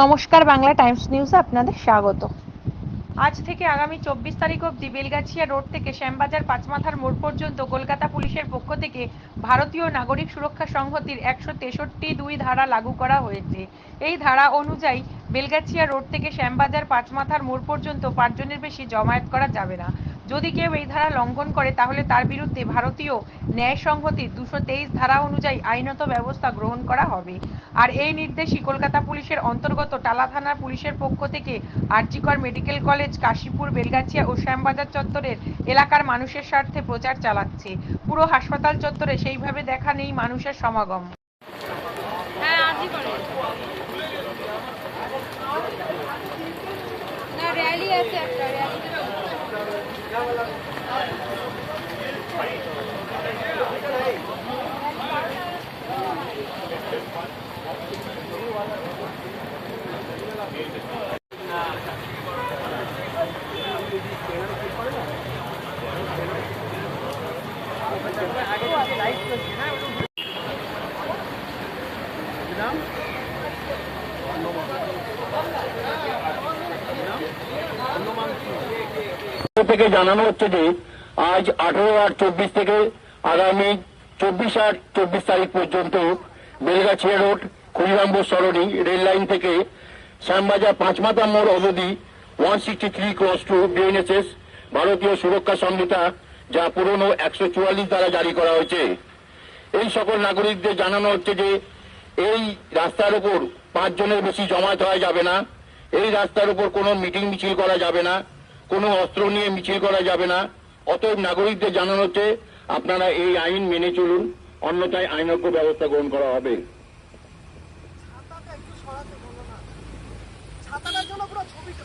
নমস্কার, বাংলা টাইমস নিউজে আপনাদের স্বাগত। আজ থেকে আগামী 24 তারিখ অবধি বেলগাছিয়া রোড থেকে শ্যামবাজার পাঁচমাথার মোড় পর্যন্ত কলকাতা পুলিশের পক্ষ থেকে ভারতীয় নাগরিক সুরক্ষা সংহতির 163(2) ধারা লাগু করা হয়েছে। এই ধারা অনুযায়ী বেলগাছিয়া রোড থেকে শ্যামবাজার পাঁচমাথার মোড় পর্যন্ত 5 জনের বেশি জমায়েত করা যাবে না। যদি কেউ এই ধারা লঙ্ঘন করে তাহলে তার বিরুদ্ধে ভারতীয় ন্যায় সংহতির 223 ধারা অনুযায়ী আইনত ব্যবস্থা গ্রহণ করা হবে। আর এই নির্দেশই কলকাতা পুলিশের অন্তর্গত টালা থানার পুলিশের পক্ষ থেকে আরজিকর মেডিকেল কলেজ, কাশীপুর, বেলগাছিয়া ও শ্যামবাজার চত্বরের এলাকার মানুষের স্বার্থে প্রচার চালাচ্ছে। পুরো হাসপাতাল চত্বরে সেইভাবে দেখা নেই মানুষের সমাগম। র্যালি আছে একটা র্যালি থেকে জানানো হচ্ছে যে আজ 18/8/24 থেকে আগামী 24/8/24 তারিখ পর্যন্ত বেলগাছিয়া রোড, ক্ষুদিরামপুর সরণি, রেল লাইন থেকে শ্যামবাজার পাঁচমাথা মোড় অবধি 163(2) বিএনএসএস ভারতীয় সুরক্ষা সংহিতা, যা পুরনো 144 দ্বারা জারি করা হয়েছে। এই সকল নাগরিকদের জানানো হচ্ছে যে এই রাস্তার উপর 5 জনের বেশি জমায়েত হওয়া যাবে না। এই রাস্তার উপর কোনো মিটিং মিছিল করা যাবে না, কোনো অস্ত্র নিয়ে মিছিল করা যাবে না। অতএব নাগরিকদের জানানো হচ্ছে আপনারা এই আইন মেনে চলুন, অন্যথায় আইনজ্ঞ ব্যবস্থা গ্রহণ করা হবে। ছাতাটা একটু সরাতে বলো না, ছাতাটার জন্য পুরো ছবিটা